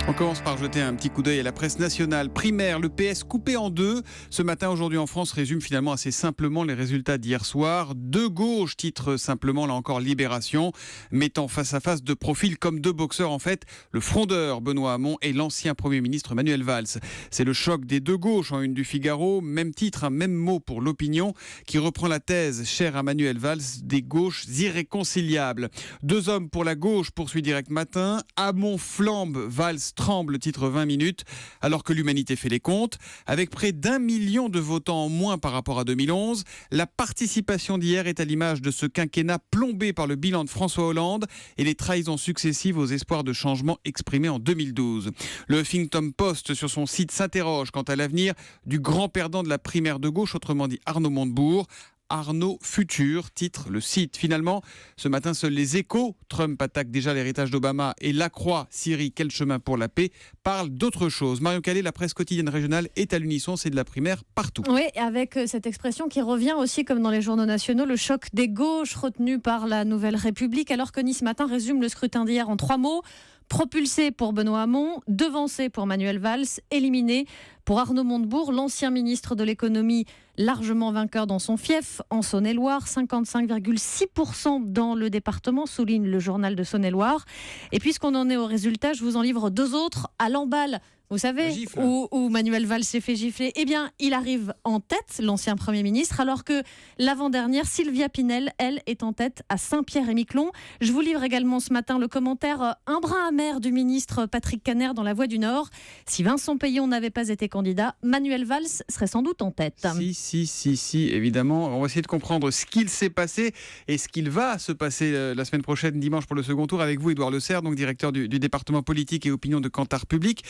On commence par jeter un petit coup d'œil à la presse nationale. Primaire, le PS coupé en deux. Ce matin, Aujourd'hui en France résume finalement assez simplement les résultats d'hier soir. De gauche, titre simplement là encore Libération, mettant face à face deux profils comme deux boxeurs en fait, le frondeur Benoît Hamon et l'ancien Premier ministre Manuel Valls. C'est le choc des deux gauches en une du Figaro. Même titre, même mot pour l'opinion qui reprend la thèse chère à Manuel Valls des gauches irréconciliables. Deux hommes pour la gauche, poursuit Direct Matin. Hamon flambe, Valls tremble, titre 20 minutes, alors que l'humanité fait les comptes. Avec près d'1 million de votants en moins par rapport à 2011, la participation d'hier est à l'image de ce quinquennat plombé par le bilan de François Hollande et les trahisons successives aux espoirs de changement exprimés en 2012. Le Huffington Post, sur son site, s'interroge quant à l'avenir du grand perdant de la primaire de gauche, autrement dit Arnaud Montebourg. Arnaud Futur, titre le site. Finalement, ce matin, seuls les Échos, Trump attaque déjà l'héritage d'Obama, et La Croix, Syrie, quel chemin pour la paix, parlent d'autre chose. Marion Calais, la presse quotidienne régionale est à l'unisson, c'est de la primaire partout. Oui, avec cette expression qui revient aussi, comme dans les journaux nationaux, le choc des gauches retenu par la Nouvelle République, alors que Nice Matin résume le scrutin d'hier en 3 mots. Propulsé pour Benoît Hamon, devancé pour Manuel Valls, éliminé pour Arnaud Montebourg, l'ancien ministre de l'économie, largement vainqueur dans son fief en Saône-et-Loire, 55,6% dans le département, souligne le journal de Saône-et-Loire. Et puisqu'on en est au résultat, je vous en livre deux autres à l'emballe. Vous savez, où Manuel Valls s'est fait gifler. Eh bien, il arrive en tête, l'ancien Premier ministre, alors que l'avant-dernière, Sylvia Pinel, elle, est en tête à Saint-Pierre-et-Miquelon. Je vous livre également ce matin le commentaire un brin amer du ministre Patrick Kanner dans La Voix du Nord. Si Vincent Peillon n'avait pas été candidat, Manuel Valls serait sans doute en tête. Si, évidemment. On va essayer de comprendre ce qu'il s'est passé et ce qu'il va se passer la semaine prochaine, dimanche, pour le second tour, avec vous, Édouard Le Serre, donc directeur du département politique et opinion de Kantar Public.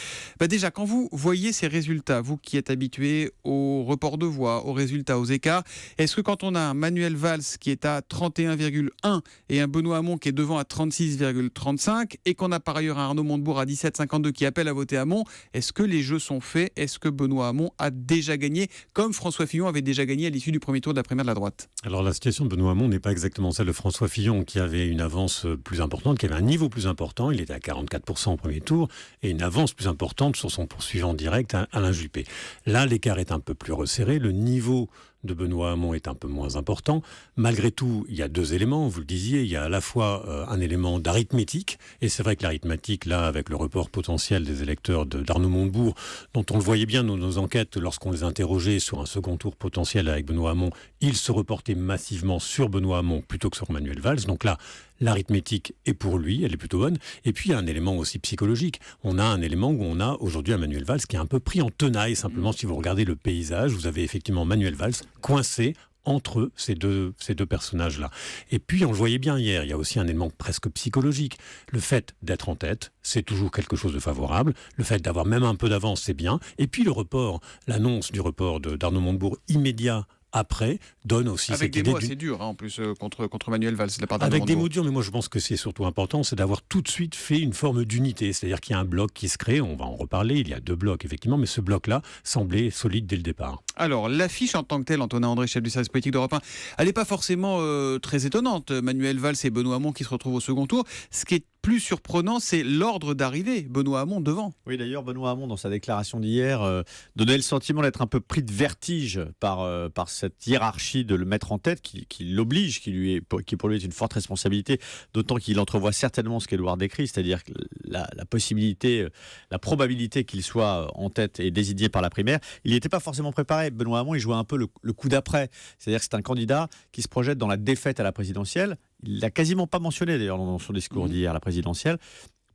Déjà, quand vous voyez ces résultats, vous qui êtes habitué au report de voix, aux résultats, aux écarts, est-ce que quand on a un Manuel Valls qui est à 31,1 et un Benoît Hamon qui est devant à 36,35 et qu'on a par ailleurs un Arnaud Montebourg à 17,52 qui appelle à voter Hamon, est-ce que les jeux sont faits? Est-ce que Benoît Hamon a déjà gagné, comme François Fillon avait déjà gagné à l'issue du premier tour de la primaire de la droite? Alors la situation de Benoît Hamon n'est pas exactement celle de François Fillon, qui avait une avance plus importante, qui avait un niveau plus important. Il était à 44% au premier tour et une avance plus importante sur son poursuivant direct, Alain Juppé. Là, l'écart est un peu plus resserré. Le niveau de Benoît Hamon est un peu moins important. Malgré tout, il y a deux éléments, vous le disiez, il y a à la fois un élément d'arithmétique, et c'est vrai que l'arithmétique, là, avec le report potentiel des électeurs d'Arnaud Montebourg, dont on le voyait bien dans nos enquêtes, lorsqu'on les interrogeait sur un second tour potentiel avec Benoît Hamon, ils se reportaient massivement sur Benoît Hamon plutôt que sur Manuel Valls. Donc là, l'arithmétique est pour lui, elle est plutôt bonne. Et puis, il y a un élément aussi psychologique. On a un élément où on a aujourd'hui un Manuel Valls qui est un peu pris en tenaille. Simplement, si vous regardez le paysage, vous avez effectivement Manuel Valls coincé entre ces deux personnages-là. Et puis, on le voyait bien hier, il y a aussi un élément presque psychologique. Le fait d'être en tête, c'est toujours quelque chose de favorable. Le fait d'avoir même un peu d'avance, c'est bien. Et puis, le report, l'annonce du report d'Arnaud Montebourg immédiat après, donne aussi avec cette des idée mots assez durs, en plus, contre Manuel Valls, de la part d'Arnaud avec des Montebourg. mots durs, mais moi je pense que c'est surtout important, c'est d'avoir tout de suite fait une forme d'unité. C'est-à-dire qu'il y a un bloc qui se crée, on va en reparler, il y a deux blocs effectivement, mais ce bloc-là semblait solide dès le départ. Alors, l'affiche en tant que telle, Antonin André, chef du service politique d'Europe 1, elle n'est pas forcément très étonnante. Manuel Valls et Benoît Hamon qui se retrouvent au second tour. Ce qui est plus surprenant, c'est l'ordre d'arrivée. Benoît Hamon devant. Oui, d'ailleurs, Benoît Hamon, dans sa déclaration d'hier, donnait le sentiment d'être un peu pris de vertige par cette hiérarchie de le mettre en tête, qui l'oblige, qui pour lui est une forte responsabilité, d'autant qu'il entrevoit certainement ce qu'Édouard décrit, c'est-à-dire la possibilité, la probabilité qu'il soit en tête et désigné par la primaire. Il n'y était pas forcément préparé. Benoît Hamon, il jouait un peu le coup d'après. C'est-à-dire que c'est un candidat qui se projette dans la défaite à la présidentielle. Il l'a quasiment pas mentionné d'ailleurs dans son discours d'hier à la présidentielle,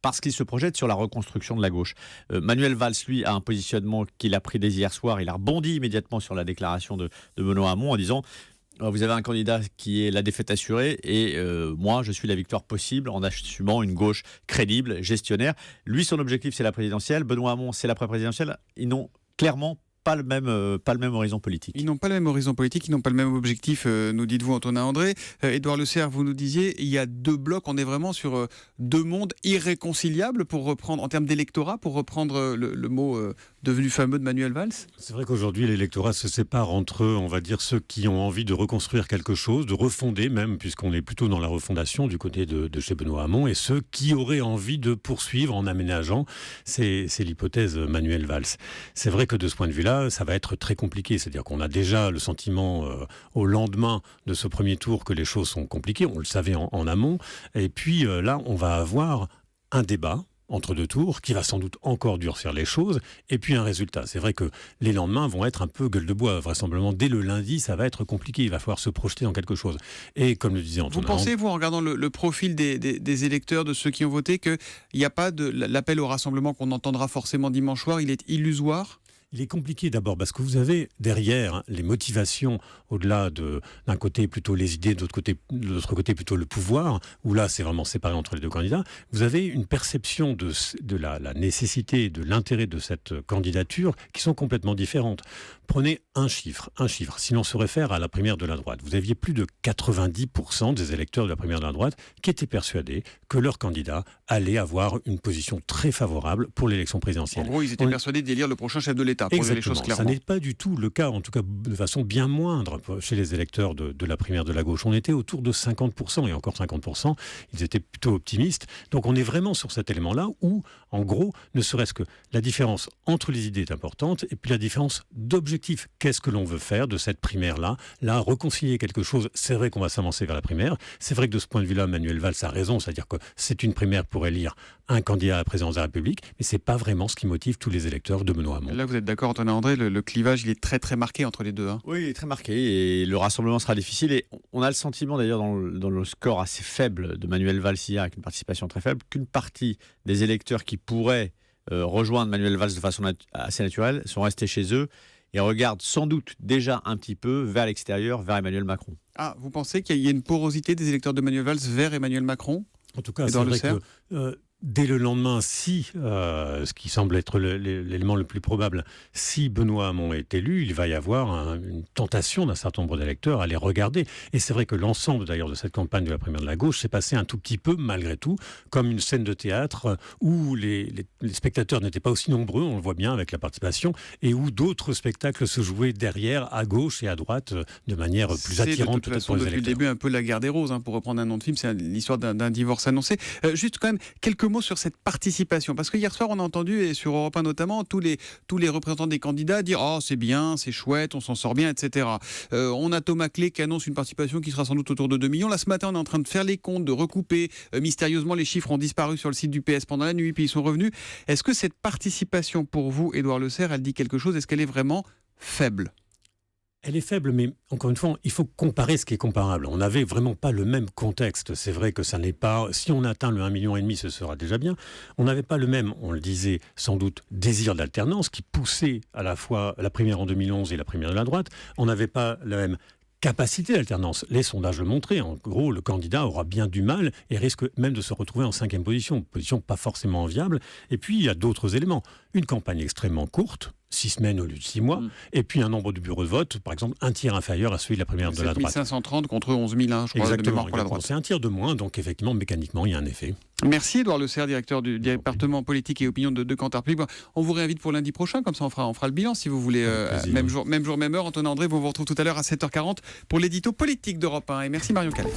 parce qu'il se projette sur la reconstruction de la gauche. Manuel Valls, lui, a un positionnement qu'il a pris dès hier soir. Il a rebondi immédiatement sur la déclaration de Benoît Hamon en disant vous avez un candidat qui est la défaite assurée et moi, je suis la victoire possible en assumant une gauche crédible, gestionnaire. Lui, son objectif, c'est la présidentielle. Benoît Hamon, c'est l'après-présidentielle. Ils n'ont clairement pas le même horizon politique. Ils n'ont pas le même horizon politique, ils n'ont pas le même objectif, nous dites-vous, Antonin André. Édouard Leclerc, vous nous disiez, il y a deux blocs, on est vraiment sur deux mondes irréconciliables, pour reprendre, en termes d'électorat, pour reprendre le mot devenu fameux de Manuel Valls. C'est vrai qu'aujourd'hui, l'électorat se sépare entre, on va dire, ceux qui ont envie de reconstruire quelque chose, de refonder même, puisqu'on est plutôt dans la refondation du côté de chez Benoît Hamon, et ceux qui auraient envie de poursuivre en aménageant. C'est l'hypothèse Manuel Valls. C'est vrai que de ce point de vue-là, ça va être très compliqué. C'est-à-dire qu'on a déjà le sentiment au lendemain de ce premier tour que les choses sont compliquées. On le savait en amont. Et puis là, on va avoir un débat entre deux tours, qui va sans doute encore durcir les choses, et puis un résultat. C'est vrai que les lendemains vont être un peu gueule de bois. Vraisemblablement, dès le lundi, ça va être compliqué. Il va falloir se projeter dans quelque chose. Et comme le disait Antonin... Vous pensez, vous, en regardant le profil des électeurs, de ceux qui ont voté, qu'il n'y a pas de l'appel au rassemblement qu'on entendra forcément dimanche soir, il est illusoire ? Il est compliqué d'abord parce que vous avez derrière les motivations, au-delà d'un côté plutôt les idées, de l'autre côté plutôt le pouvoir, où là c'est vraiment séparé entre les deux candidats. Vous avez une perception de la nécessité, de l'intérêt de cette candidature qui sont complètement différentes. Prenez un chiffre. Si l'on se réfère à la primaire de la droite, vous aviez plus de 90% des électeurs de la primaire de la droite qui étaient persuadés que leur candidat allait avoir une position très favorable pour l'élection présidentielle. En gros, ils étaient persuadés d'élire le prochain chef de l'État, pour dire les choses clairement. Ça n'est pas du tout le cas, en tout cas de façon bien moindre chez les électeurs de la primaire de la gauche. On était autour de 50%, et encore 50%, ils étaient plutôt optimistes. Donc on est vraiment sur cet élément-là où, en gros, ne serait-ce que la différence entre les idées est importante, et puis la différence d'objectif. Qu'est-ce que l'on veut faire de cette primaire-là ? Là, réconcilier quelque chose, c'est vrai qu'on va s'avancer vers la primaire. C'est vrai que de ce point de vue-là, Manuel Valls a raison, c'est-à-dire que c'est une primaire pour élire un candidat à la présidence de la République, mais ce n'est pas vraiment ce qui motive tous les électeurs de Benoît Hamon. Là, vous êtes d'accord, Antonin André, le clivage, il est très très marqué entre les deux. Hein. Oui, il est très marqué et le rassemblement sera difficile. Et on a le sentiment d'ailleurs dans le score assez faible de Manuel Valls hier, avec une participation très faible, qu'une partie des électeurs qui pourraient rejoindre Manuel Valls de façon assez naturelle sont restés chez eux et regardent sans doute déjà un petit peu vers l'extérieur, vers Emmanuel Macron. Ah, vous pensez qu'il y a une porosité des électeurs de Manuel Valls vers Emmanuel Macron ? En tout cas, c'est vrai que dès le lendemain, ce qui semble être l'élément le plus probable, si Benoît Hamon est élu, il va y avoir une tentation d'un certain nombre d'électeurs à les regarder. Et c'est vrai que l'ensemble d'ailleurs de cette campagne de la primaire de la gauche s'est passé un tout petit peu, malgré tout, comme une scène de théâtre où les spectateurs n'étaient pas aussi nombreux, on le voit bien avec la participation, et où d'autres spectacles se jouaient derrière, à gauche et à droite, de manière plus attirante peut-être pour les électeurs. Depuis le début, un peu la guerre des roses, pour reprendre un nom de film, c'est l'histoire d'un divorce annoncé. Juste quand même, quelques mots sur cette participation, parce que hier soir on a entendu, et sur Europe 1 notamment, tous les représentants des candidats dire « Oh c'est bien, c'est chouette, on s'en sort bien, etc. » On a Thomas Clé qui annonce une participation qui sera sans doute autour de 2 millions. Là ce matin on est en train de faire les comptes, de recouper. Mystérieusement les chiffres ont disparu sur le site du PS pendant la nuit, puis ils sont revenus. Est-ce que cette participation pour vous, Édouard Leclerc, elle dit quelque chose ? Est-ce qu'elle est vraiment faible ? Elle est faible, mais encore une fois, il faut comparer ce qui est comparable. On n'avait vraiment pas le même contexte. C'est vrai que ça n'est pas... Si on atteint le 1,5 million, ce sera déjà bien. On n'avait pas le même, on le disait, sans doute, désir d'alternance qui poussait à la fois la primaire en 2011 et la primaire de la droite. On n'avait pas la même capacité d'alternance. Les sondages le montraient. En gros, le candidat aura bien du mal et risque même de se retrouver en 5e position. Position pas forcément enviable. Et puis, il y a d'autres éléments. Une campagne extrêmement courte, 6 semaines au lieu de 6 mois, et puis un nombre de bureaux de vote, par exemple, un tiers inférieur à celui de la primaire de la droite. 530 contre 11 000, je crois, de mémoire pour la droite. C'est un tiers de moins, donc effectivement, mécaniquement, il y a un effet. Merci Édouard Leclerc, directeur du département politique et opinion de Cantar Public. On vous réinvite pour lundi prochain, comme ça on fera le bilan si vous voulez. Même jour, même heure. Antonin André, vous vous retrouve tout à l'heure à 7h40 pour l'édito politique d'Europe 1. Et merci Marion Calais.